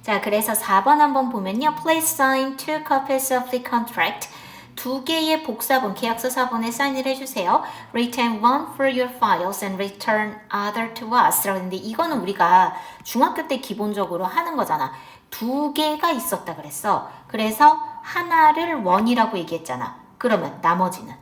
자, 그래서 4번 한번 보면요. Please sign 2 copies of the contract. 2개의 복사본, 계약서 사본에 사인을 해주세요. Retain one for your files and return other to us. 라고 했는데 이거는 우리가 중학교 때 기본적으로 하는 거잖아. 2개가 있었다 그랬어. 그래서 하나를 원이라고 얘기했잖아. 그러면 나머지는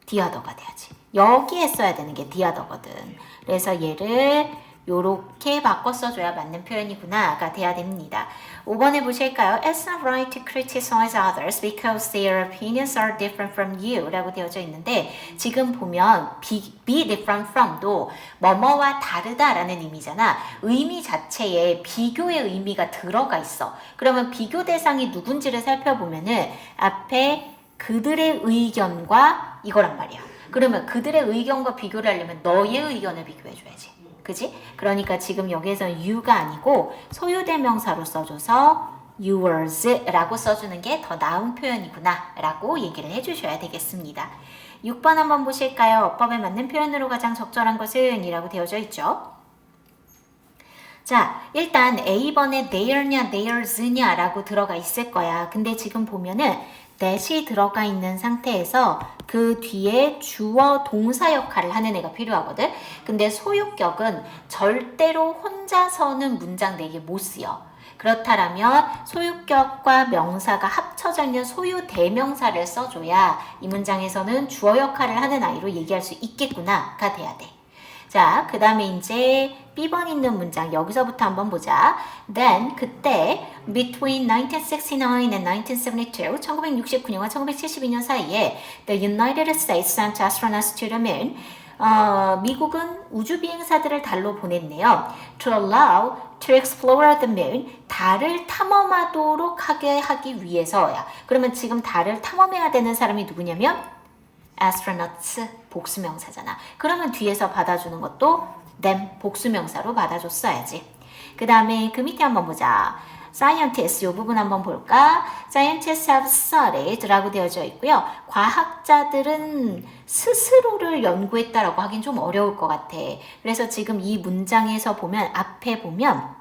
디어더가 돼야지. 여기에 써야 되는 게 디어더거든. 그래서 얘를 요렇게 바꿔 써줘야 맞는 표현이구나가 돼야 됩니다. 5번에 보실까요? It's not right to criticize others because their opinions are different from you 라고 되어져 있는데 지금 보면 be different from도 뭐뭐와 다르다라는 의미잖아. 의미 자체에 비교의 의미가 들어가 있어. 그러면 비교 대상이 누군지를 살펴보면은 앞에 그들의 의견과 이거란 말이야. 그러면 그들의 의견과 비교를 하려면 너의 의견을 비교해줘야지. 그지? 그러니까 지금 여기에서는 you가 아니고 소유대명사로 써줘서 yours라고 써주는 게 더 나은 표현이구나 라고 얘기를 해주셔야 되겠습니다. 6번 한번 보실까요? 어법에 맞는 표현으로 가장 적절한 것은 이라고 되어져 있죠. 자, 일단 A번에 their냐 theirs냐 라고 들어가 있을 거야. 근데 지금 보면은 that이 들어가 있는 상태에서 그 뒤에 주어 동사 역할을 하는 애가 필요하거든. 근데 소유격은 절대로 혼자서는 문장 내게 못 쓰여. 그렇다면 소유격과 명사가 합쳐져 있는 소유 대명사를 써줘야 이 문장에서는 주어 역할을 하는 아이로 얘기할 수 있겠구나가 돼야 돼. 자, 그 다음에 이제 B번 있는 문장 여기서부터 한번 보자. Then 그때 between 1969 and 1972 1969년과 1972년 사이에 the United States sent astronauts to the moon. 미국은 우주 비행사들을 달로 보냈네요. To allow to explore the moon. 달을 탐험하도록 하게 하기 위해서야. 그러면 지금 달을 탐험해야 되는 사람이 누구냐면 astronauts 복수명사잖아. 그러면 뒤에서 받아주는 것도 them 복수명사로 받아줬어야지. 그 다음에 그 밑에 한번 보자. scientists 이 부분 한번 볼까? scientists have studied 라고 되어져 있고요. 과학자들은 스스로를 연구했다라고 하긴 좀 어려울 것 같아. 그래서 지금 이 문장에서 보면 앞에 보면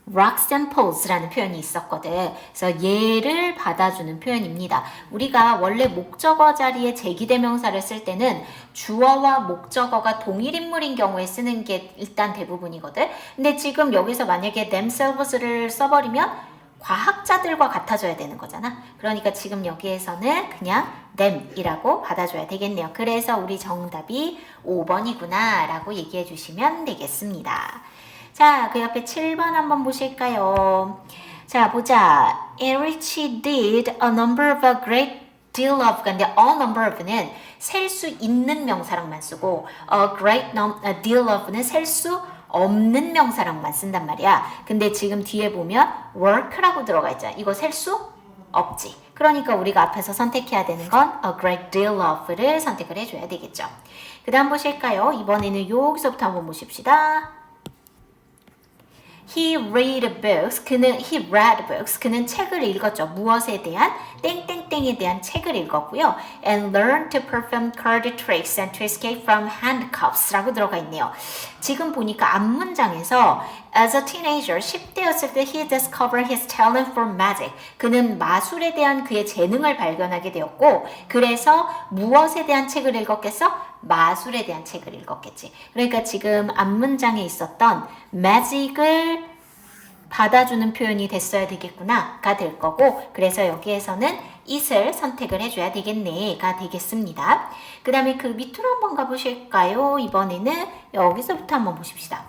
rocks and poles라는 표현이 있었거든. 그래서 얘를 받아주는 표현입니다. 우리가 원래 목적어 자리에 제기대명사를 쓸 때는 주어와 목적어가 동일 인물인 경우에 쓰는 게 일단 대부분이거든. 근데 지금 여기서 만약에 themselves를 써버리면 과학자들과 같아져야 되는 거잖아. 그러니까 지금 여기에서는 그냥 them이라고 받아줘야 되겠네요. 그래서 우리 정답이 5번이구나 라고 얘기해 주시면 되겠습니다. 자, 그 옆에 7번 한번 보실까요? 자, 보자. Erich did a number of a great deal of. 근데 a number of는 셀 수 있는 명사랑만 쓰고 a deal of는 셀 수 없는 명사랑만 쓴단 말이야. 근데 지금 뒤에 보면 work라고 들어가 있잖아. 이거 셀 수 없지. 그러니까 우리가 앞에서 선택해야 되는 건 a great deal of를 선택을 해줘야 되겠죠. 그 다음 보실까요? 이번에는 여기서부터 한번 보십시다. He read books. he read books. 그는 책을 읽었죠. 무엇에 대한? 땡땡땡에 대한 책을 읽었고요. And learned to perform card tricks and to escape from handcuffs 라고 들어가 있네요. 지금 보니까 앞문장에서 As a teenager, 10대였을 때 he discovered his talent for magic. 그는 마술에 대한 그의 재능을 발견하게 되었고 그래서 무엇에 대한 책을 읽었겠어? 마술에 대한 책을 읽었겠지. 그러니까 지금 앞문장에 있었던 magic을 받아주는 표현이 됐어야 되겠구나가 될 거고 그래서 여기에서는 it을 선택을 해줘야 되겠네가 되겠습니다. 그 다음에 그 밑으로 한번 가보실까요? 이번에는 여기서부터 한번 보십시다.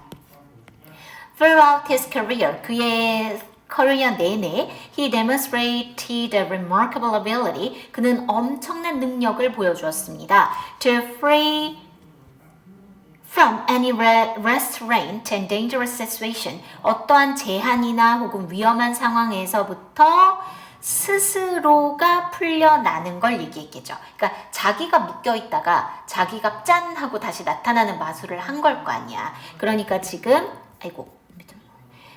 Throughout his career, 그의 커리어 내내 he demonstrated a remarkable ability. 그는 엄청난 능력을 보여주었습니다. To free from any restraint and dangerous situation. 어떠한 제한이나 혹은 위험한 상황에서부터 스스로가 풀려나는 걸 얘기했겠죠. 그러니까 자기가 묶여있다가 자기가 짠 하고 다시 나타나는 마술을 한 걸 거 아니야. 그러니까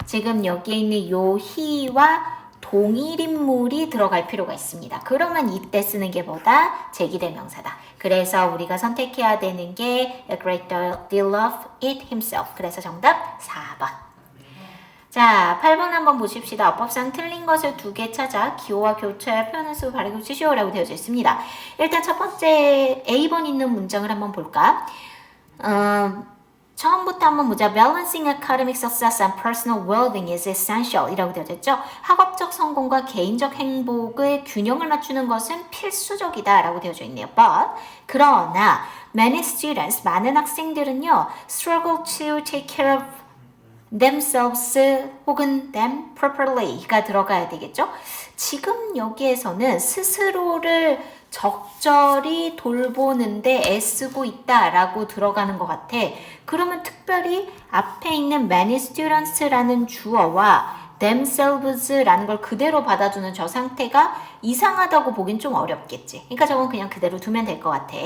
지금 여기에 있는 요 he와 동일 인물이 들어갈 필요가 있습니다. 그러면 이때 쓰는 게 뭐다? 제기대명사다. 그래서 우리가 선택해야 되는 게 a great deal of it himself. 그래서 정답 4번. 자, 8번 한번 보십시다. 어법상 틀린 것을 2개 찾아 기호와 교차의 표현을 쓰고 바르게 치시오라고 되어져 있습니다. 일단 첫 번째 A번 있는 문장을 한번 볼까? 처음부터 한번 보자. Balancing academic success and personal well-being is essential 이라고 되어져 있죠. 학업적 성공과 개인적 행복의 균형을 맞추는 것은 필수적이다 라고 되어져 있네요. But 그러나 many students, 많은 학생들은요 struggle to take care of themselves 혹은 them properly가 들어가야 되겠죠. 지금 여기에서는 스스로를 적절히 돌보는데 애쓰고 있다라고 들어가는 것 같아. 그러면 특별히 앞에 있는 many students라는 주어와 themselves라는 걸 그대로 받아주는 저 상태가 이상하다고 보긴 좀 어렵겠지. 그러니까 저건 그냥 그대로 두면 될 것 같아.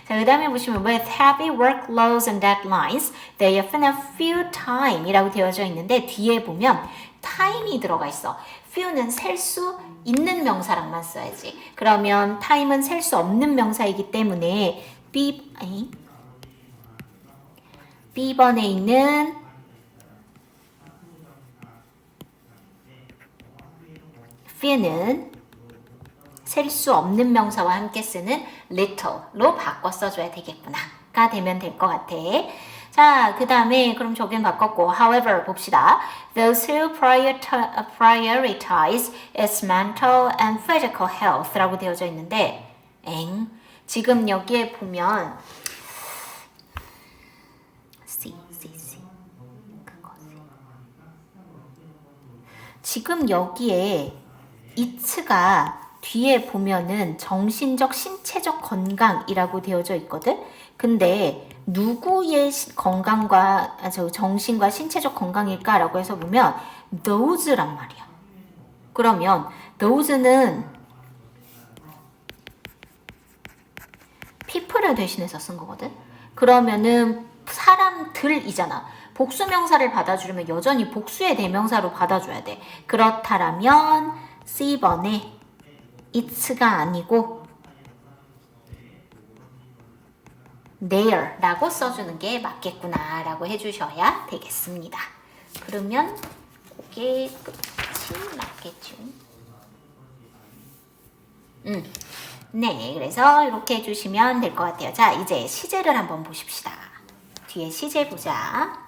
자, 그 다음에 보시면 with heavy workloads and deadlines, they often have few time 이라고 되어져 있는데 뒤에 보면 time이 들어가 있어. few는 셀 수 있는 명사랑만 써야지. 그러면 time은 셀 수 없는 명사이기 때문에 B번에 있는 few는 셀 수 없는 명사와 함께 쓰는 little로 바꿔 써줘야 되겠구나 가 되면 될 것 같아. 자, 그 다음에 그럼 저긴 바꿨고 however 봅시다. Those who prioritize its mental and physical health 라고 되어져 있는데 지금 여기에 보면 지금 여기에 it가 뒤에 보면은 정신적, 신체적 건강이라고 되어져 있거든? 근데 누구의 건강과, 정신과 신체적 건강일까라고 해서 보면 those란 말이야. 그러면 those는 people을 대신해서 쓴 거거든? 그러면은 사람들이잖아. 복수명사를 받아주려면 여전히 복수의 대명사로 받아줘야 돼. 그렇다면 C번에 it's가 아니고 their라고 써주는 게 맞겠구나 라고 해주셔야 되겠습니다. 그러면 그게 끝이 맞겠죠. 네, 그래서 이렇게 해주시면 될 것 같아요. 자, 이제 시제를 한번 보십시다. 뒤에 시제 보자.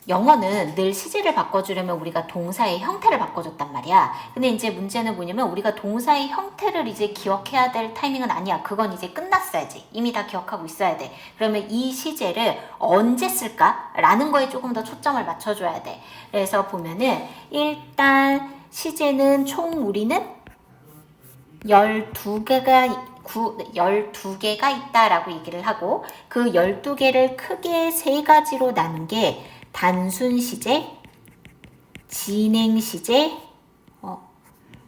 영어는 늘 시제를 바꿔주려면 우리가 동사의 형태를 바꿔줬단 말이야. 근데 이제 문제는 뭐냐면 우리가 동사의 형태를 이제 기억해야 될 타이밍은 아니야. 그건 이제 끝났어야지. 이미 다 기억하고 있어야 돼. 그러면 이 시제를 언제 쓸까? 라는 거에 조금 더 초점을 맞춰줘야 돼. 그래서 보면은 일단 시제는 총 우리는 12개가 있다라고 얘기를 하고 그 12개를 크게 3가지로 나눈 게 단순 시제, 진행 시제,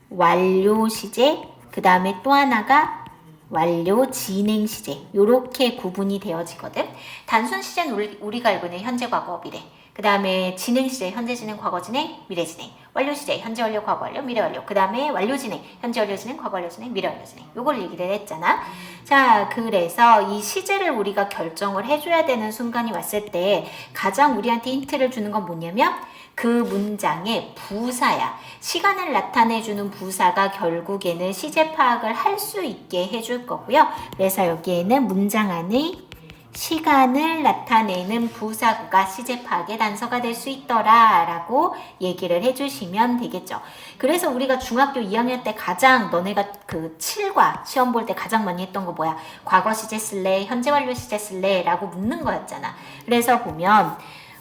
완료 시제, 그 다음에 또 하나가 완료 진행 시제. 요렇게 구분이 되어지거든. 단순 시제는 우리가 알고 있는 현재, 과거, 미래. 그 다음에 진행 시제, 현재 진행, 과거 진행, 미래 진행. 완료 시제, 현재 완료, 과거 완료, 미래 완료. 그 다음에 완료 진행, 현재 완료 진행, 과거 완료 진행, 미래 완료 진행. 요걸 얘기를 했잖아. 자, 그래서 이 시제를 우리가 결정을 해줘야 되는 순간이 왔을 때 가장 우리한테 힌트를 주는 건 뭐냐면 그 문장의 부사야. 시간을 나타내주는 부사가 결국에는 시제 파악을 할 수 있게 해줄 거고요. 그래서 여기에는 문장 안에 시간을 나타내는 부사구가 시제 파악의 단서가 될 수 있더라 라고 얘기를 해주시면 되겠죠. 그래서 우리가 중학교 2학년 때 가장 너네가 그 7과 시험 볼 때 가장 많이 했던 거 뭐야? 과거 시제 쓸래? 현재 완료 시제 쓸래? 라고 묻는 거였잖아. 그래서 보면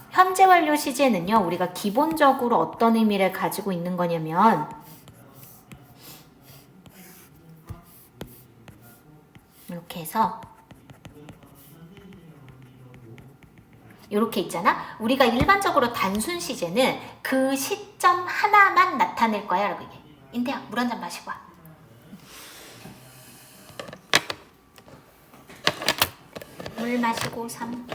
현재 완료 시제는요, 우리가 기본적으로 어떤 의미를 가지고 있는 거냐면 이렇게 해서 이렇게 있잖아. 우리가 일반적으로 단순 시제는 그 시점 하나만 나타낼 거야 라고 얘기해. 인태야, 물 한 잔 마시고 와. 물 마시고 3.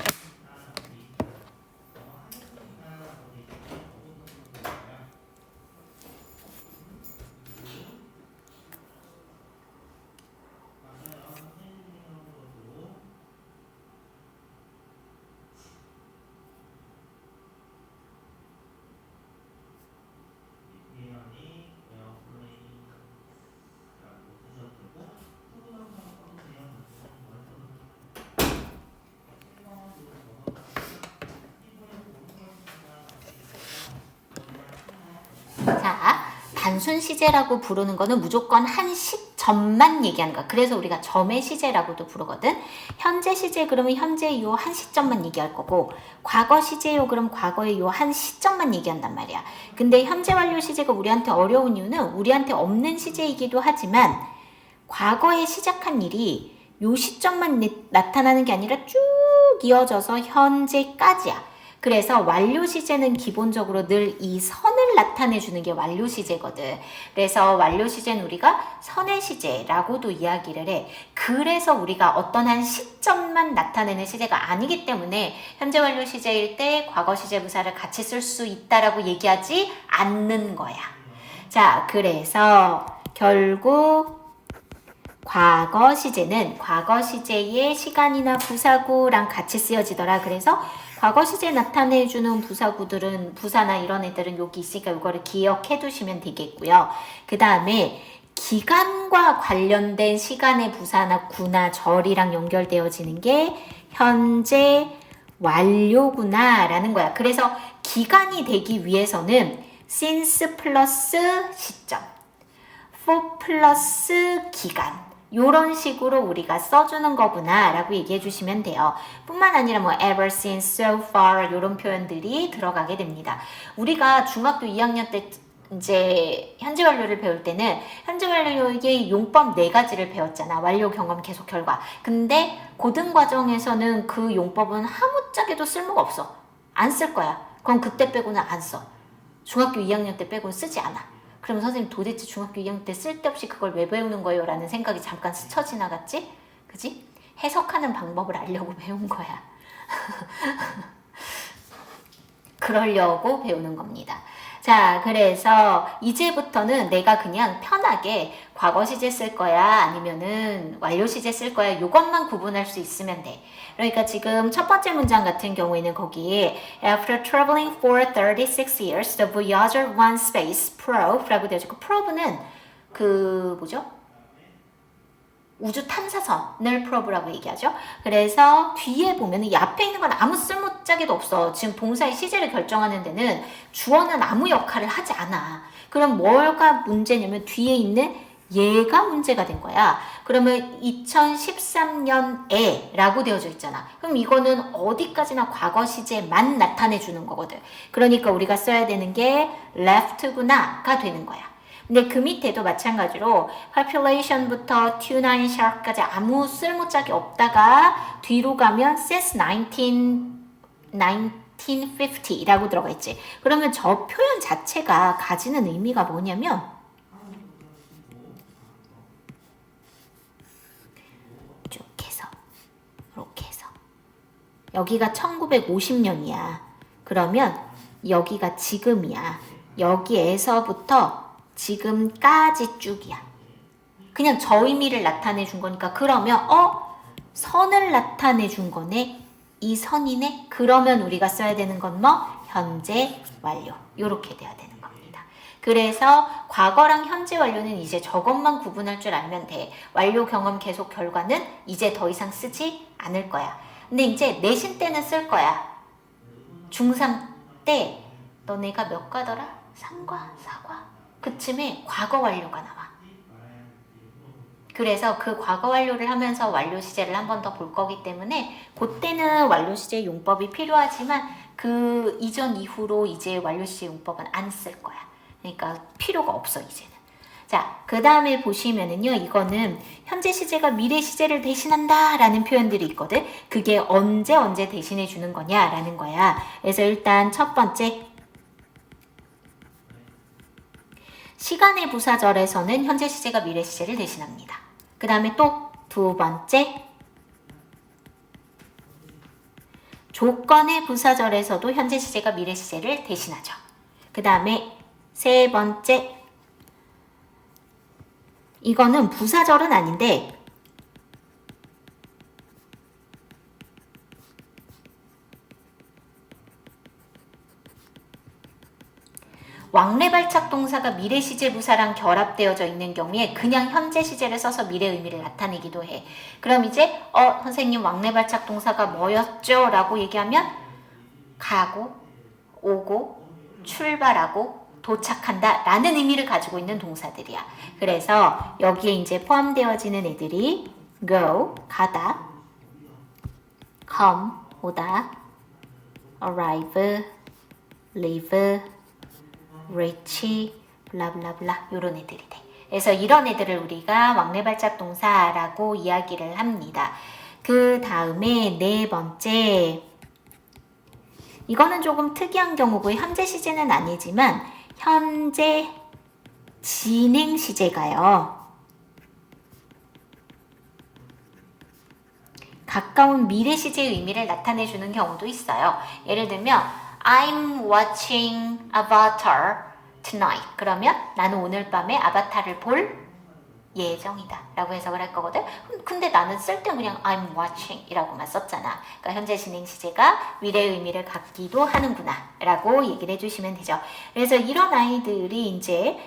단순 시제라고 부르는 거는 무조건 한 시점만 얘기하는 거야. 그래서 우리가 점의 시제라고도 부르거든. 현재 시제 그러면 현재 요 한 시점만 얘기할 거고, 과거 시제요 그럼 과거의 요 한 시점만 얘기한단 말이야. 근데 현재 완료 시제가 우리한테 어려운 이유는 우리한테 없는 시제이기도 하지만 과거에 시작한 일이 요 시점만 나타나는 게 아니라 쭉 이어져서 현재까지야. 그래서 완료 시제는 기본적으로 늘 이 선을 나타내 주는 게 완료 시제거든. 그래서 완료 시제는 우리가 선의 시제라고도 이야기를 해. 그래서 우리가 어떤 한 시점만 나타내는 시제가 아니기 때문에 현재 완료 시제일 때 과거 시제 부사를 같이 쓸 수 있다라고 얘기하지 않는 거야. 자, 그래서 결국 과거 시제는 과거 시제의 시간이나 부사구랑 같이 쓰여지더라. 그래서 과거 시제 나타내주는 부사구들은 부사나 이런 애들은 여기 있으니까 이거를 기억해 두시면 되겠고요. 그 다음에 기간과 관련된 시간의 부사나 구나 절이랑 연결되어지는 게 현재 완료구나 라는 거야. 그래서 기간이 되기 위해서는 since 플러스 시점, for 플러스 기간 요런 식으로 우리가 써주는 거구나 라고 얘기해 주시면 돼요. 뿐만 아니라 뭐 ever since, so far 요런 표현들이 들어가게 됩니다. 우리가 중학교 2학년 때 이제 현재 완료를 배울 때는 현재 완료의 용법 4가지를 배웠잖아. 완료, 경험, 계속, 결과. 근데 고등과정에서는 그 용법은 아무짝에도 쓸모가 없어. 안 쓸 거야. 그럼 그때 빼고는 안 써. 중학교 2학년 때 빼고는 쓰지 않아. 그럼 선생님 도대체 중학교 2학년 때 쓸데없이 그걸 왜 배우는 거예요? 라는 생각이 잠깐 스쳐 지나갔지? 그지? 해석하는 방법을 알려고 배운 거야. 그러려고 배우는 겁니다. 자, 그래서 이제부터는 내가 그냥 편하게 과거 시제 쓸 거야 아니면은 완료 시제 쓸 거야 요것만 구분할 수 있으면 돼. 그러니까 지금 첫 번째 문장 같은 경우에는 거기에 After traveling for 36 years, the voyager won space probe 라고 되어 있고 probe는 그 뭐죠? 우주 탐사선을 프로브라고 얘기하죠. 그래서 뒤에 보면 이 앞에 있는 건 아무 쓸모짝에도 없어. 지금 동사의 시제를 결정하는 데는 주어는 아무 역할을 하지 않아. 그럼 뭐가 문제냐면 뒤에 있는 얘가 문제가 된 거야. 그러면 2013년에 라고 되어져 있잖아. 그럼 이거는 어디까지나 과거 시제만 나타내 주는 거거든. 그러니까 우리가 써야 되는 게 left구나가 되는 거야. 근데 그 밑에도 마찬가지로 population부터 tuna shark까지 아무 쓸모짝이 없다가 뒤로 가면 since 1950라고 들어가 있지. 그러면 저 표현 자체가 가지는 의미가 뭐냐면 쭉 해서 이렇게 해서 여기가 1950년이야. 그러면 여기가 지금이야. 여기에서부터 지금까지 쭉이야. 그냥 저 의미를 나타내 준 거니까 그러면 선을 나타내 준 거네. 이 선이네. 그러면 우리가 써야 되는 건 뭐? 현재 완료. 요렇게 돼야 되는 겁니다. 그래서 과거랑 현재 완료는 이제 저것만 구분할 줄 알면 돼. 완료, 경험, 계속, 결과는 이제 더 이상 쓰지 않을 거야. 근데 이제 내신 때는 쓸 거야. 중3 때 너네가 몇 과더라? 3과, 4과? 그쯤에 과거 완료가 나와. 그래서 그 과거 완료를 하면서 완료 시제를 한 번 더 볼 거기 때문에 그때는 완료 시제 용법이 필요하지만 그 이전 이후로 이제 완료 시제 용법은 안 쓸 거야. 그러니까 필요가 없어 이제는. 자, 그 다음에 보시면은요, 이거는 현재 시제가 미래 시제를 대신한다 라는 표현들이 있거든. 그게 언제 대신해 주는 거냐라는 거야. 그래서 일단 첫 번째 시간의 부사절에서는 현재 시제가 미래 시제를 대신합니다. 그 다음에 또 두 번째 조건의 부사절에서도 현재 시제가 미래 시제를 대신하죠. 그 다음에 세 번째 이거는 부사절은 아닌데 왕래발착 동사가 미래 시제 부사랑 결합되어져 있는 경우에 그냥 현재 시제를 써서 미래 의미를 나타내기도 해. 그럼 이제 선생님 왕래발착 동사가 뭐였죠? 라고 얘기하면 가고, 오고, 출발하고, 도착한다 라는 의미를 가지고 있는 동사들이야. 그래서 여기에 이제 포함되어지는 애들이 go, 가다, come, 오다, arrive, leave, reach, 블라블라블라 요런 애들이 돼. 그래서 이런 애들을 우리가 왕래발작 동사라고 이야기를 합니다. 그 다음에 네 번째, 이거는 조금 특이한 경우고 현재 시제는 아니지만 현재 진행 시제가요. 가까운 미래 시제의 의미를 나타내주는 경우도 있어요. 예를 들면 I'm watching Avatar tonight. 그러면 나는 오늘 밤에 아바타를 볼 예정이다 라고 해석을 할 거거든. 근데 나는 쓸 때 그냥 I'm watching 이라고만 썼잖아. 그러니까 현재 진행 시제가 미래의 의미를 갖기도 하는구나 라고 얘기를 해주시면 되죠. 그래서 이런 아이들이 이제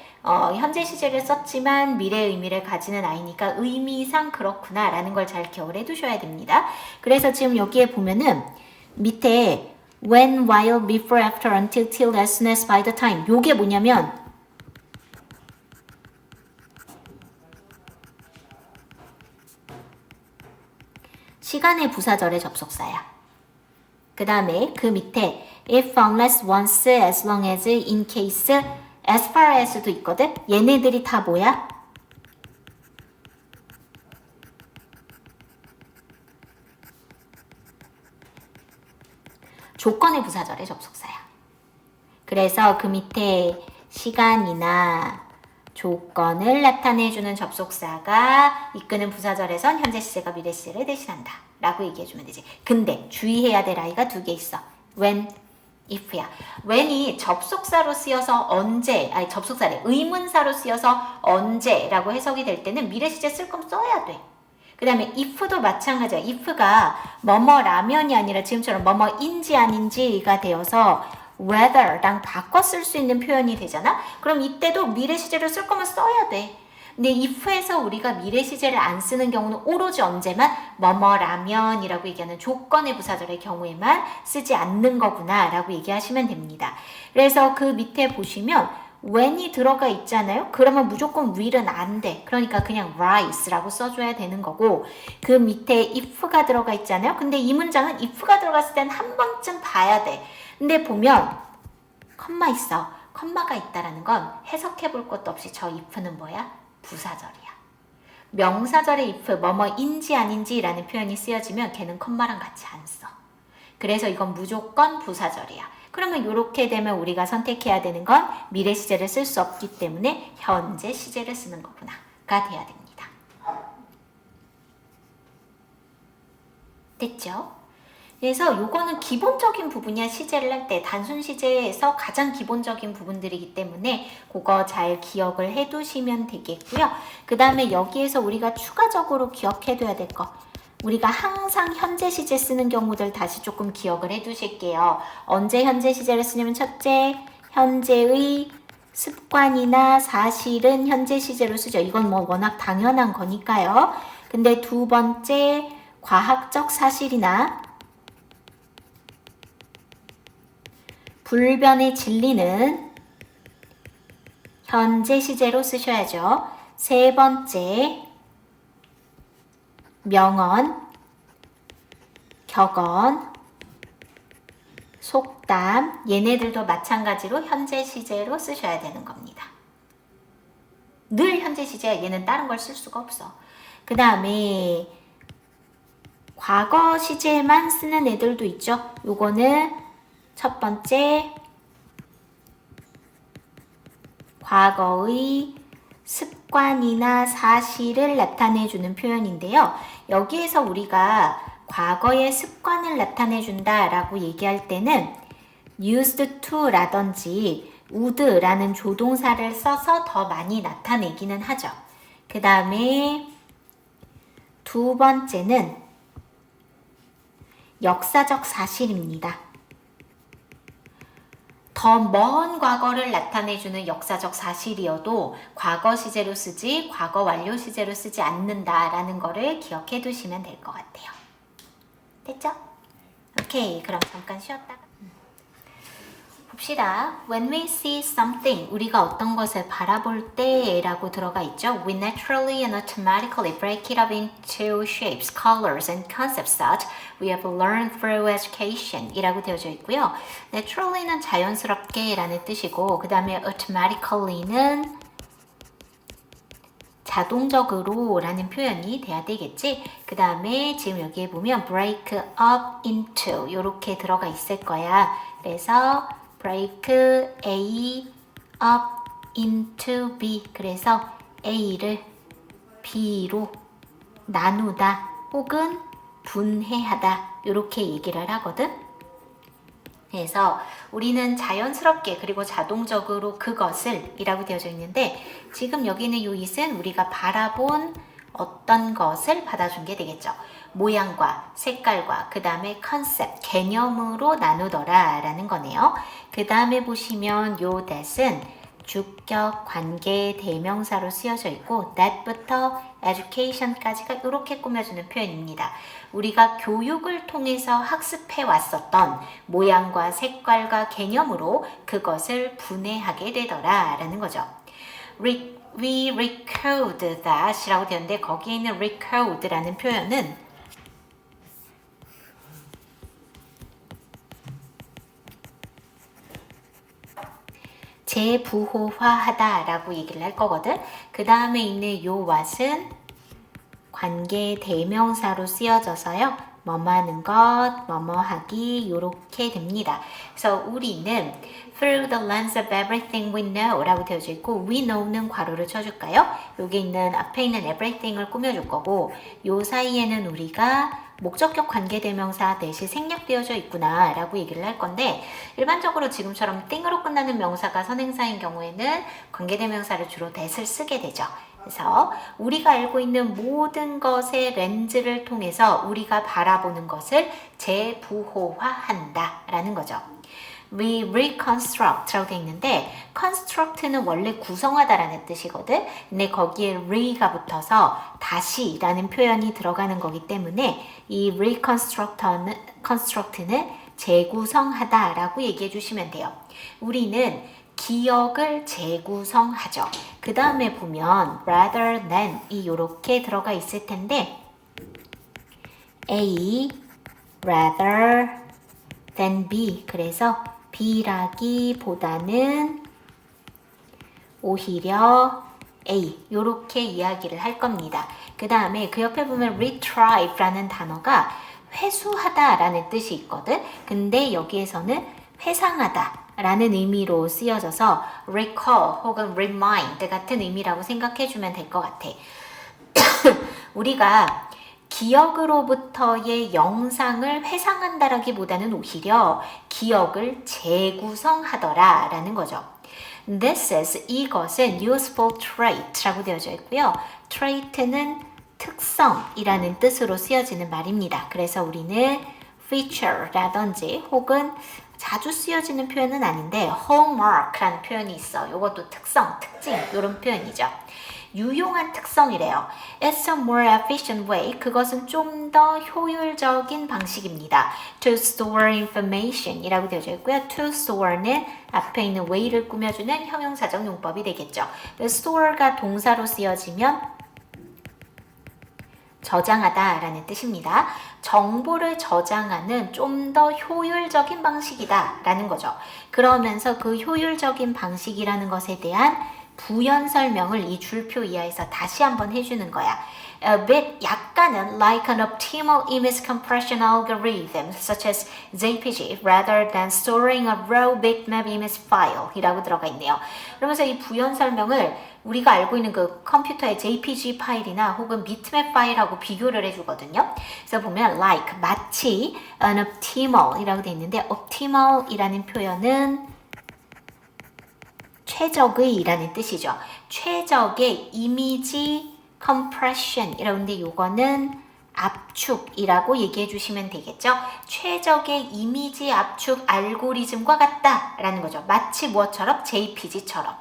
현재 시제를 썼지만 미래의 의미를 가지는 아이니까 의미상 그렇구나 라는 걸 잘 기억을 해두셔야 됩니다. 그래서 지금 여기에 보면은 밑에 when, while, before, after, until, till, as soon as, by the time 요게 뭐냐면 시간의 부사절의 접속사야. 그 다음에 그 밑에 if, unless, once, as long as, in case, as far as도 있거든. 얘네들이 다 뭐야? 조건의 부사절의 접속사야. 그래서 그 밑에 시간이나 조건을 나타내주는 접속사가 이끄는 부사절에선 현재 시제가 미래 시제를 대신한다 라고 얘기해주면 되지. 근데 주의해야 될 아이가 두 개 있어. when, if야. when이 접속사로 쓰여서 언제, 아니 접속사래, 의문사로 쓰여서 언제라고 해석이 될 때는 미래 시제 쓸 거면 써야 돼. 그 다음에 if도 마찬가지야. if가 뭐뭐라면이 아니라 지금처럼 뭐뭐인지 아닌지가 되어서 whether랑 바꿔 쓸 수 있는 표현이 되잖아? 그럼 이때도 미래 시제를 쓸 거면 써야 돼. 근데 if에서 우리가 미래 시제를 안 쓰는 경우는 오로지 언제만 뭐뭐라면이라고 얘기하는 조건의 부사절의 경우에만 쓰지 않는 거구나 라고 얘기하시면 됩니다. 그래서 그 밑에 보시면 when이 들어가 있잖아요. 그러면 무조건 will은 안 돼. 그러니까 그냥 rise라고 써줘야 되는 거고 그 밑에 if가 들어가 있잖아요. 근데 이 문장은 if가 들어갔을 땐 한 번쯤 봐야 돼. 근데 보면 컴마 있어. 컴마가 있다라는 건 해석해 볼 것도 없이 저 if는 뭐야? 부사절이야. 명사절의 if 뭐뭐인지 아닌지라는 표현이 쓰여지면 걔는 컴마랑 같이 안 써. 그래서 이건 무조건 부사절이야. 그러면 이렇게 되면 우리가 선택해야 되는 건 미래 시제를 쓸 수 없기 때문에 현재 시제를 쓰는 거구나가 돼야 됩니다. 됐죠? 그래서 요거는 기본적인 부분이야. 시제를 할 때 단순 시제에서 가장 기본적인 부분들이기 때문에 그거 잘 기억을 해두시면 되겠고요. 그 다음에 여기에서 우리가 추가적으로 기억해둬야 될 거, 우리가 항상 현재 시제 쓰는 경우들 다시 조금 기억을 해두실게요. 언제 현재 시제를 쓰냐면 첫째, 현재의 습관이나 사실은 현재 시제로 쓰죠. 이건 뭐 워낙 당연한 거니까요. 근데 두 번째, 과학적 사실이나 불변의 진리는 현재 시제로 쓰셔야죠. 세 번째, 명언, 격언, 속담, 얘네들도 마찬가지로 현재 시제로 쓰셔야 되는 겁니다. 늘 현재 시제야. 얘는 다른 걸 쓸 수가 없어. 그 다음에 과거 시제만 쓰는 애들도 있죠. 요거는 첫 번째, 과거의 습관이나 사실을 나타내주는 표현인데요. 여기에서 우리가 과거의 습관을 나타내준다 라고 얘기할 때는 used to 라든지 would라는 조동사를 써서 더 많이 나타내기는 하죠. 그 다음에 두 번째는 역사적 사실입니다. 더 먼 과거를 나타내주는 역사적 사실이어도 과거 시제로 쓰지 과거 완료 시제로 쓰지 않는다라는 거를 기억해 두시면 될 것 같아요. 됐죠? 오케이, 그럼 잠깐 쉬었다가 봅시다. When we see something, 우리가 어떤 것을 바라볼 때 라고 들어가 있죠. We naturally and automatically break it up into shapes, colors, and concepts that we have learned through education 이라고 되어져 있고요. Naturally는 자연스럽게 라는 뜻이고 그 다음에 automatically는 자동적으로 라는 표현이 돼야 되겠지. 그 다음에 지금 여기에 보면 break up into 이렇게 들어가 있을 거야. 그래서 break A up into B. 그래서 A를 B로 나누다 혹은 분해하다 이렇게 얘기를 하거든. 그래서 우리는 자연스럽게 그리고 자동적으로 그것을 이라고 되어져 있는데 지금 여기 있는 요 it은 우리가 바라본 어떤 것을 받아준 게 되겠죠. 모양과 색깔과 그 다음에 컨셉, 개념으로 나누더라 라는 거네요. 그 다음에 보시면 요 that은 주격, 관계, 대명사로 쓰여져 있고 that부터 education까지가 이렇게 꾸며주는 표현입니다. 우리가 교육을 통해서 학습해 왔었던 모양과 색깔과 개념으로 그것을 분해하게 되더라 라는 거죠. We recalled that 이라고 되었는데 거기에 있는 recalled라는 표현은 재부호화하다 라고 얘기를 할 거거든. 그 다음에 있는 요 what은 관계 대명사로 쓰여져서요. 뭐뭐 하는 것, 뭐뭐 하기 요렇게 됩니다. 그래서 우리는 through the lens of everything we know 라고 되어져 있고 we know는 괄호를 쳐줄까요? 여기 있는 앞에 있는 everything을 꾸며줄 거고 요 사이에는 우리가 목적격 관계대명사 대시 생략되어져 있구나 라고 얘기를 할 건데 일반적으로 지금처럼 띵으로 끝나는 명사가 선행사인 경우에는 관계대명사를 주로 that을 쓰게 되죠. 그래서 우리가 알고 있는 모든 것의 렌즈를 통해서 우리가 바라보는 것을 재부호화한다 라는 거죠. We reconstruct 라고 되어 있는데 construct는 원래 구성하다라는 뜻이거든. 근데 거기에 re가 붙어서 다시 라는 표현이 들어가는 거기 때문에 이 reconstruct는 재구성하다 라고 얘기해 주시면 돼요. 우리는 기억을 재구성하죠. 그 다음에 보면 rather than 이 요렇게 들어가 있을 텐데 A rather than B 그래서 B라기보다는 오히려 A 요렇게 이야기를 할 겁니다. 그 다음에 그 옆에 보면 retrive라는 단어가 회수하다 라는 뜻이 있거든. 근데 여기에서는 회상하다 라는 의미로 쓰여져서 recall 혹은 remind 같은 의미라고 생각해주면 될 것 같아. 우리가 기억으로부터의 영상을 회상한다라기보다는 오히려 기억을 재구성하더라 라는 거죠. This is 이것은 useful trait라고 되어져 있고요. trait는 특성이라는 뜻으로 쓰여지는 말입니다. 그래서 우리는 feature라든지 혹은 자주 쓰여지는 표현은 아닌데 hallmark라는 표현이 있어. 이것도 특성, 특징 이런 표현이죠. 유용한 특성이래요. It's a more efficient way. 그것은 좀 더 효율적인 방식입니다. To store information 이라고 되어져 있고요. To store는 앞에 있는 way를 꾸며주는 형용사적 용법이 되겠죠. store가 동사로 쓰여지면 저장하다 라는 뜻입니다. 정보를 저장하는 좀 더 효율적인 방식이다 라는 거죠. 그러면서 그 효율적인 방식이라는 것에 대한 부연 설명을 이 줄표 이하에서 다시 한번 해주는 거야. A bit 약간은 like an optimal image compression algorithm such as JPG rather than storing a raw bitmap image file 이라고 들어가 있네요. 그러면서 이 부연 설명을 우리가 알고 있는 그 컴퓨터의 JPG 파일이나 혹은 비트맵 파일하고 비교를 해주거든요. 그래서 보면 like 마치 an optimal 이라고 되어 있는데 optimal 이라는 표현은 최적의 이라는 뜻이죠. 최적의 이미지 compression 이라는데 요거는 압축이라고 얘기해 주시면 되겠죠. 최적의 이미지 압축 알고리즘과 같다라는 거죠. 마치 무엇처럼? JPG처럼.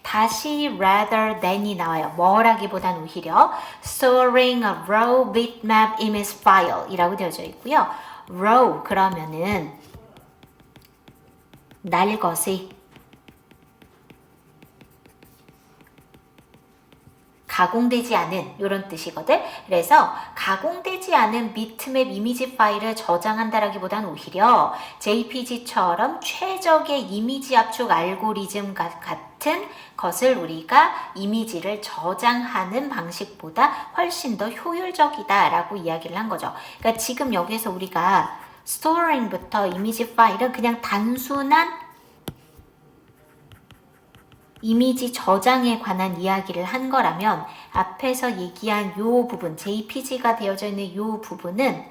다시 rather than이 나와요. 뭐라기보단 오히려 storing a raw bitmap image file 이라고 되어져 있고요. raw 그러면은 날 것의 가공되지 않은 이런 뜻이거든. 그래서 가공되지 않은 비트맵 이미지 파일을 저장한다라기보다는 오히려 JPG처럼 최적의 이미지 압축 알고리즘 같은 것을 우리가 이미지를 저장하는 방식보다 훨씬 더 효율적이다라고 이야기를 한 거죠. 그러니까 지금 여기서 우리가 스토어링부터 이미지 파일은 그냥 단순한 이미지 저장에 관한 이야기를 한 거라면 앞에서 얘기한 요 부분, JPG가 되어져 있는 요 부분은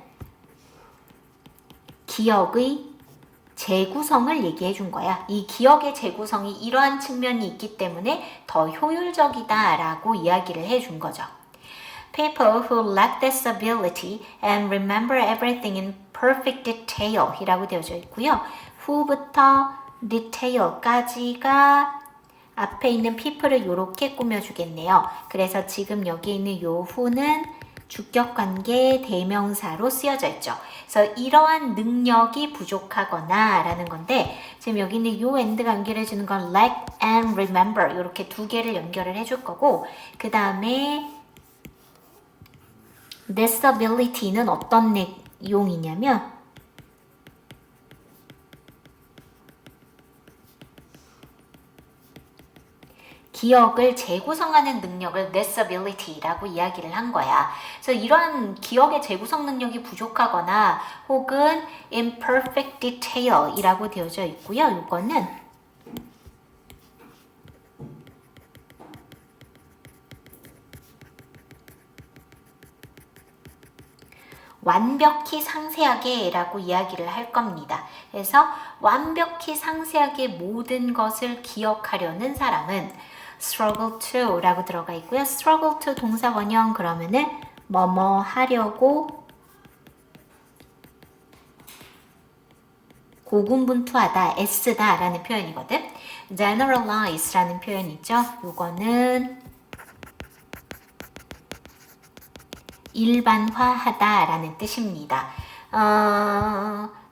기억의 재구성을 얘기해 준 거야. 이 기억의 재구성이 이러한 측면이 있기 때문에 더 효율적이다라고 이야기를 해 준 거죠. People who lack this ability and remember everything in perfect detail 이라고 되어져 있고요. who부터 detail까지가 앞에 있는 people을 이렇게 꾸며주겠네요. 그래서 지금 여기 있는 요 who는 주격관계 대명사로 쓰여져 있죠. 그래서 이러한 능력이 부족하거나 라는 건데 지금 여기 있는 요 and가 연결해주는 건 lack and remember 이렇게 두 개를 연결을 해줄 거고 그 다음에 disability는 어떤 내용이냐면 기억을 재구성하는 능력을 disability라고 이야기를 한 거야. 그래서 이러한 기억의 재구성 능력이 부족하거나 혹은 imperfect detail이라고 되어져 있고요. 이거는 완벽히 상세하게 라고 이야기를 할 겁니다. 그래서 완벽히 상세하게 모든 것을 기억하려는 사람은 struggle to 라고 들어가 있고요. struggle to 동사 원형 그러면은 뭐뭐 하려고 고군분투하다, 애쓰다 라는 표현이거든. generalize 라는 표현이 있죠. 요거는 일반화하다 라는 뜻입니다.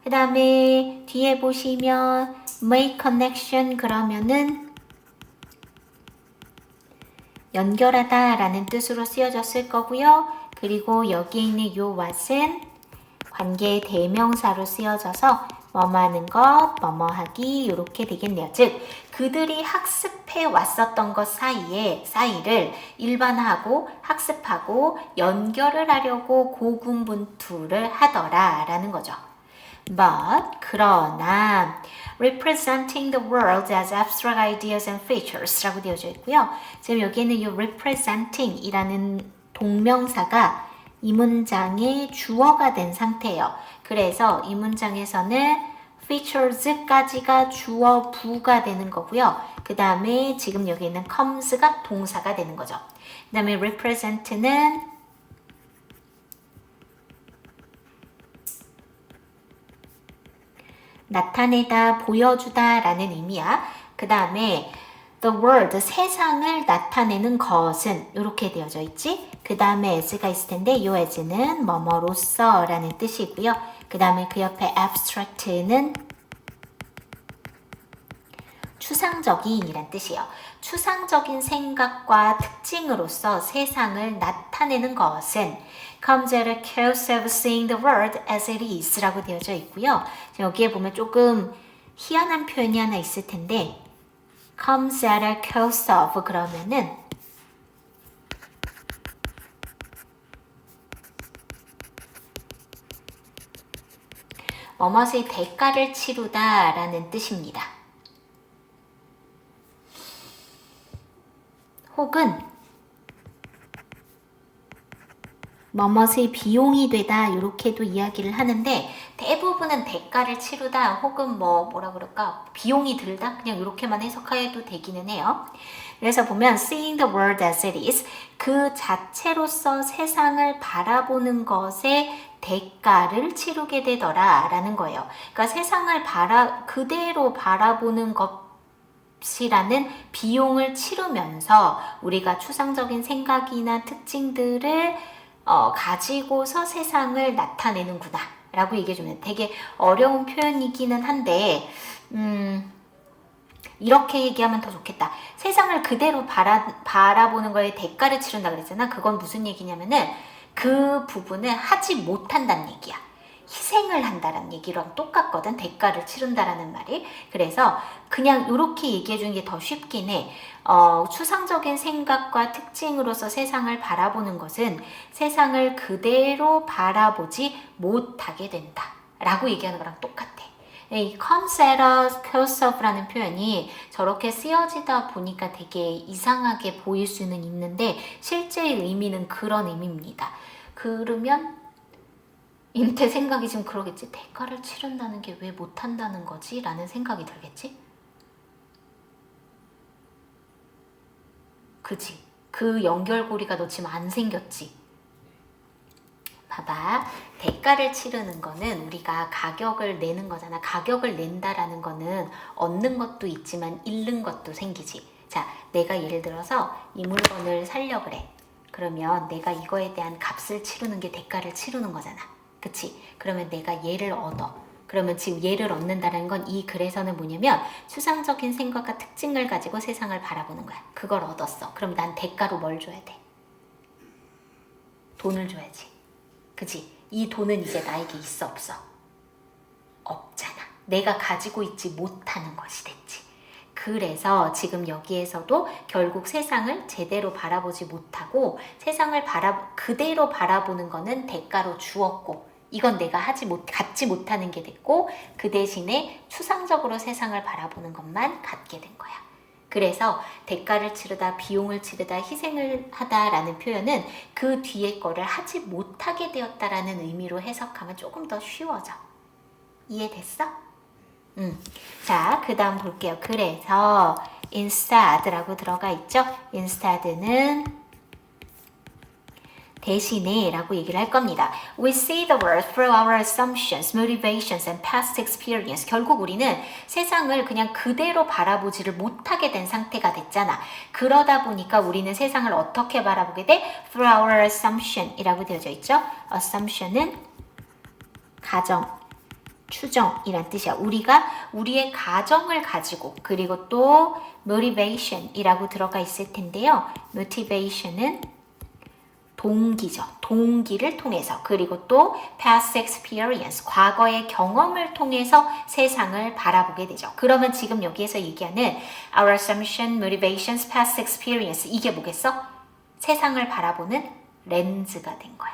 그 다음에 뒤에 보시면 make connection 그러면은 연결하다 라는 뜻으로 쓰여졌을 거고요. 그리고 여기에 있는 요 what은 관계의 대명사로 쓰여져서 뭐뭐 하는 것, 뭐뭐 하기 이렇게 되겠네요. 즉 그들이 학습해 왔었던 것 사이를 일반화하고 학습하고 연결을 하려고 고군분투를 하더라 라는 거죠. But 그러나 representing the world as abstract ideas and features 라고 되어져 있고요. 지금 여기에는 이 representing 이라는 동명사가 이 문장의 주어가 된 상태예요. 그래서 이 문장에서는 features까지가 주어 부가 되는 거고요. 그 다음에 지금 여기 있는 comes가 동사가 되는 거죠. 그 다음에 represent는 나타내다, 보여주다 라는 의미야. 그 다음에 the world, 세상을 나타내는 것은 이렇게 되어져 있지. 그 다음에 as가 있을 텐데 이 as는 뭐뭐로써 라는 뜻이고요. 그 다음에 그 옆에 abstract는 추상적인 이란 뜻이에요. 추상적인 생각과 특징으로서 세상을 나타내는 것은 comes at a cost of seeing the world as it is 라고 되어져 있고요. 여기에 보면 조금 희한한 표현이 하나 있을 텐데 comes at a cost of 그러면은 뭐뭇의 대가를 치르다 라는 뜻입니다. 혹은 뭐뭇의 비용이 되다 이렇게도 이야기를 하는데 대부분은 대가를 치르다 혹은 뭐라 그럴까 비용이 들다 그냥 이렇게만 해석해도 되기는 해요. 그래서 보면 seeing the world as it is 그 자체로서 세상을 바라보는 것에 대가를 치르게 되더라 라는 거예요. 그러니까 세상을 그대로 바라보는 것이라는 비용을 치르면서 우리가 추상적인 생각이나 특징들을 가지고서 세상을 나타내는구나 라고 얘기해주면 되게 어려운 표현이기는 한데 이렇게 얘기하면 더 좋겠다. 세상을 그대로 바라보는 거에 대가를 치른다 그랬잖아. 그건 무슨 얘기냐면은 그 부분을 하지 못한다는 얘기야. 희생을 한다라는 얘기랑 똑같거든. 대가를 치른다라는 말이. 그래서 그냥 이렇게 얘기해 주는 게 더 쉽긴 해. 추상적인 생각과 특징으로서 세상을 바라보는 것은 세상을 그대로 바라보지 못하게 된다 라고 얘기하는 거랑 똑같아. 이 consider, close up라는 표현이 저렇게 쓰여지다 보니까 되게 이상하게 보일 수는 있는데 실제의 의미는 그런 의미입니다. 그러면 임태 생각이 지금 그러겠지. 대가를 치른다는 게 왜 못한다는 거지? 라는 생각이 들겠지? 그지? 그 연결고리가 너 지금 안 생겼지? 봐봐. 대가를 치르는 거는 우리가 가격을 내는 거잖아. 가격을 낸다라는 거는 얻는 것도 있지만 잃는 것도 생기지. 자, 내가 예를 들어서 이 물건을 사려 그래. 그러면 내가 이거에 대한 값을 치르는 게 대가를 치르는 거잖아. 그치? 그러면 내가 얘를 얻어. 그러면 지금 얘를 얻는다는 건 이 글에서는 뭐냐면 추상적인 생각과 특징을 가지고 세상을 바라보는 거야. 그걸 얻었어. 그럼 난 대가로 뭘 줘야 돼? 돈을 줘야지. 그치? 이 돈은 이제 나에게 있어 없어? 없잖아. 내가 가지고 있지 못하는 것이 됐지. 그래서 지금 여기에서도 결국 세상을 제대로 바라보지 못하고 세상을 그대로 바라보는 거는 대가로 주었고 이건 내가 갖지 못하는 게 됐고 그 대신에 추상적으로 세상을 바라보는 것만 갖게 된 거야. 그래서 대가를 치르다, 비용을 치르다, 희생을 하다라는 표현은 그 뒤에 거를 하지 못하게 되었다라는 의미로 해석하면 조금 더 쉬워져. 이해됐어? 자, 그 다음 볼게요. 그래서 instead라고 들어가 있죠? instead는 대신에 라고 얘기를 할 겁니다. We see the world through our assumptions, motivations, and past experience. 결국 우리는 세상을 그냥 그대로 바라보지를 못하게 된 상태가 됐잖아. 그러다 보니까 우리는 세상을 어떻게 바라보게 돼? Through our assumption 이라고 되어져 있죠. assumption은 가정, 추정이란 뜻이야. 우리가 우리의 가정을 가지고 그리고 또 motivation 이라고 들어가 있을 텐데요. motivation은 동기죠. 동기를 통해서 그리고 또 past experience, 과거의 경험을 통해서 세상을 바라보게 되죠. 그러면 지금 여기에서 얘기하는 our assumption, motivations, past experience 이게 뭐겠어? 세상을 바라보는 렌즈가 된 거야.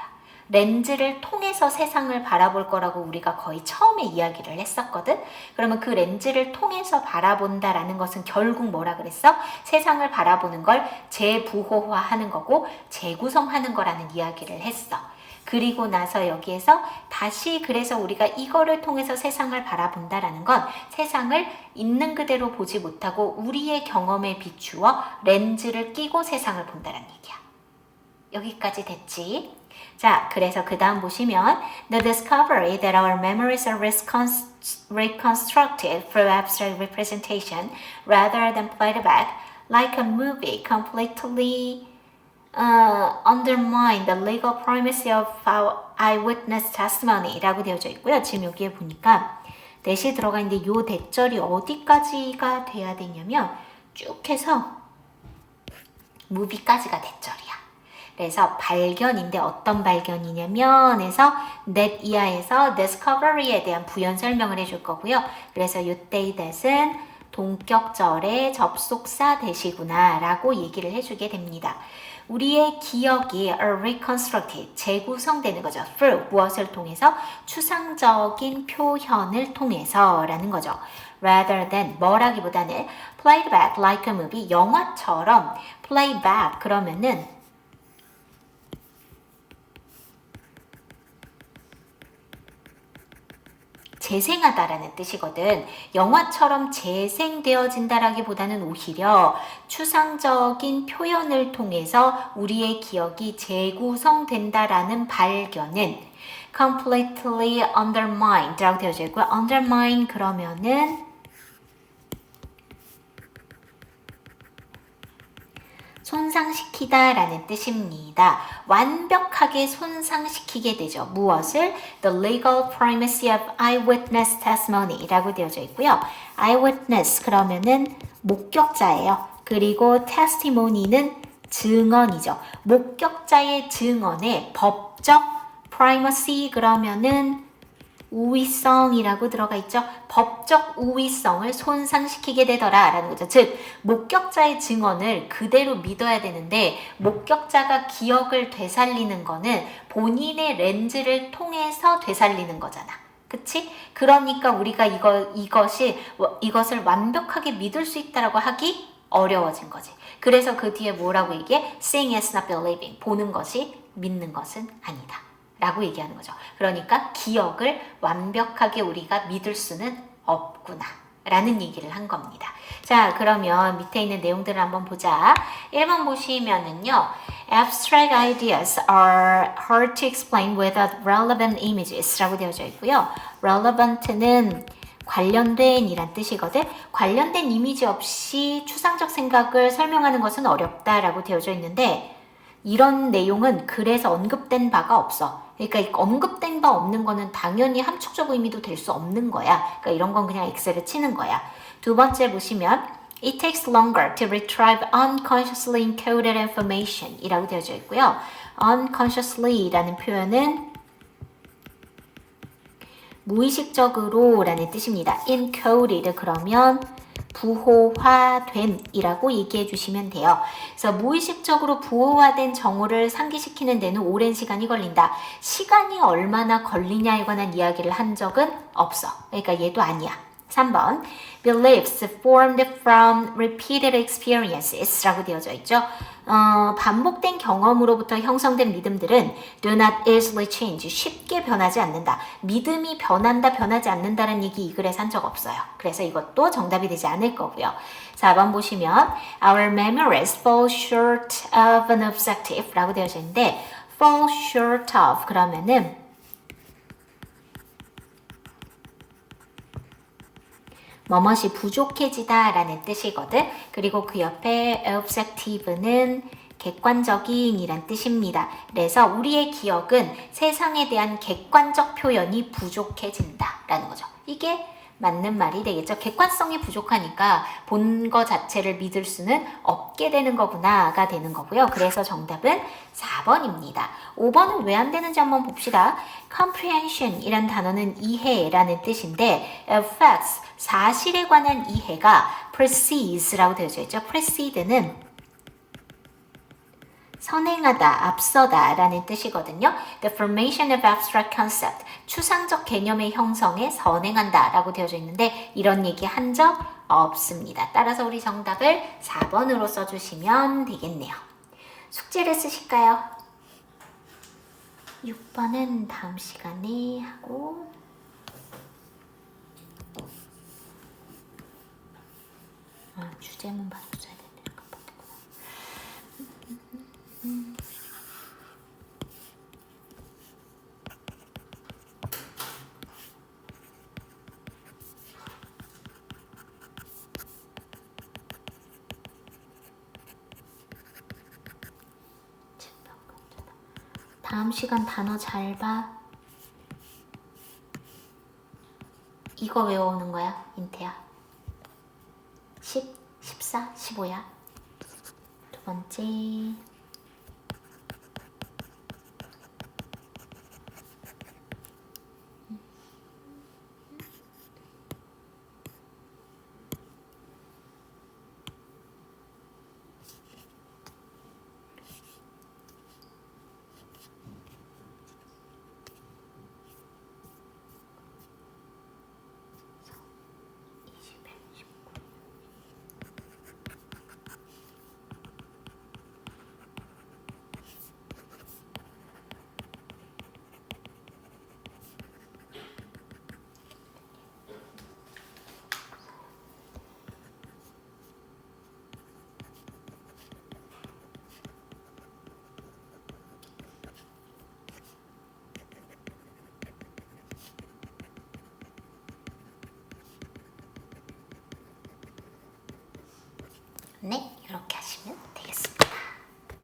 렌즈를 통해서 세상을 바라볼 거라고 우리가 거의 처음에 이야기를 했었거든. 그러면 그 렌즈를 통해서 바라본다라는 것은 결국 뭐라 그랬어? 세상을 바라보는 걸 재부호화하는 거고 재구성하는 거라는 이야기를 했어. 그리고 나서 여기에서 다시 그래서 우리가 이거를 통해서 세상을 바라본다라는 건 세상을 있는 그대로 보지 못하고 우리의 경험에 비추어 렌즈를 끼고 세상을 본다라는 얘기야. 여기까지 됐지? 자, 그래서 그 다음 보시면 The discovery that our memories are reconstructed through abstract representation rather than played back like a movie completely undermine the legal primacy of our eyewitness testimony 라고 되어져 있고요. 지금 여기에 보니까 대시 들어가 있는데 요 대절이 어디까지가 돼야 되냐면 쭉 해서 무비까지가 대절이야. 그래서 발견인데 어떤 발견이냐면 해서 that 이하에서 discovery에 대한 부연 설명을 해줄 거고요. 그래서 이때 that은 동격절의 접속사 대시구나 라고 얘기를 해주게 됩니다. 우리의 기억이 reconstructed, 재구성되는 거죠. through, 무엇을 통해서? 추상적인 표현을 통해서 라는 거죠. rather than, 뭐라기보다는 played back like a movie, 영화처럼 play back 그러면은 재생하다라는 뜻이거든. 영화처럼 재생되어진다라기보다는 오히려 추상적인 표현을 통해서 우리의 기억이 재구성된다라는 발견은 completely undermined 라고 되어져 있고요. undermine 그러면은 손상시키다 라는 뜻입니다. 완벽하게 손상시키게 되죠. 무엇을? The legal primacy of eyewitness testimony 라고 되어져 있고요. eyewitness 그러면은 목격자예요. 그리고 testimony는 증언이죠. 목격자의 증언에 법적 primacy 그러면은 우위성이라고 들어가 있죠. 법적 우위성을 손상시키게 되더라 라는 거죠. 즉 목격자의 증언을 그대로 믿어야 되는데 목격자가 기억을 되살리는 거는 본인의 렌즈를 통해서 되살리는 거잖아. 그치? 그러니까 우리가 이것을 완벽하게 믿을 수 있다라고 하기 어려워진 거지. 그래서 그 뒤에 뭐라고 얘기해? Seeing is not believing. 보는 것이 믿는 것은 아니다. 라고 얘기하는 거죠. 그러니까 기억을 완벽하게 우리가 믿을 수는 없구나. 라는 얘기를 한 겁니다. 자, 그러면 밑에 있는 내용들을 한번 보자. 1번 보시면은요. Abstract ideas are hard to explain without relevant images 라고 되어져 있고요. relevant는 관련된 이란 뜻이거든. 관련된 이미지 없이 추상적 생각을 설명하는 것은 어렵다라고 되어져 있는데 이런 내용은 글에서 언급된 바가 없어. 그러니까 언급된 바 없는 거는 당연히 함축적 의미도 될 수 없는 거야. 그러니까 이런 건 그냥 X를 치는 거야. 두 번째 보시면 It takes longer to retrieve unconsciously encoded information 이라고 되어져 있고요. unconsciously 라는 표현은 무의식적으로 라는 뜻입니다. encoded 그러면 부호화된 이라고 얘기해 주시면 돼요. 그래서 무의식적으로 부호화된 정보를 상기시키는 데는 오랜 시간이 걸린다. 시간이 얼마나 걸리냐에 관한 이야기를 한 적은 없어. 그러니까 얘도 아니야. 3번 Beliefs formed from repeated experiences 라고 되어져 있죠. 반복된 경험으로부터 형성된 믿음들은 do not easily change. 쉽게 변하지 않는다. 믿음이 변한다, 변하지 않는다는 얘기 이 글에서 한 적 없어요. 그래서 이것도 정답이 되지 않을 거고요. 4번 보시면 Our memories fall short of an objective 라고 되어져 있는데 fall short of 그러면은 뭐뭇이 부족해지다 라는 뜻이거든. 그리고 그 옆에 objective는 객관적인 이란 뜻입니다. 그래서 우리의 기억은 세상에 대한 객관적 표현이 부족해진다 라는 거죠. 이게 맞는 말이 되겠죠. 객관성이 부족하니까 본 거 자체를 믿을 수는 없게 되는 거구나가 되는 거고요. 그래서 정답은 4번입니다. 5번은 왜 안 되는지 한번 봅시다. comprehension 이란 단어는 이해라는 뜻인데 facts, 사실에 관한 이해가 precedes,라고 되어져 있죠. precede는 선행하다, 앞서다 라는 뜻이거든요. The formation of abstract concept, 추상적 개념의 형성에 선행한다 라고 되어져 있는데 이런 얘기 한 적 없습니다. 따라서 우리 정답을 4번으로 써주시면 되겠네요. 숙제를 쓰실까요? 6번은 다음 시간에 하고 주제문 봐줬어야 되네. 다음 시간 단어 잘 봐. 이거 외워오는 거야, 인태야. 10, 14, 15야. 두 번째. 네.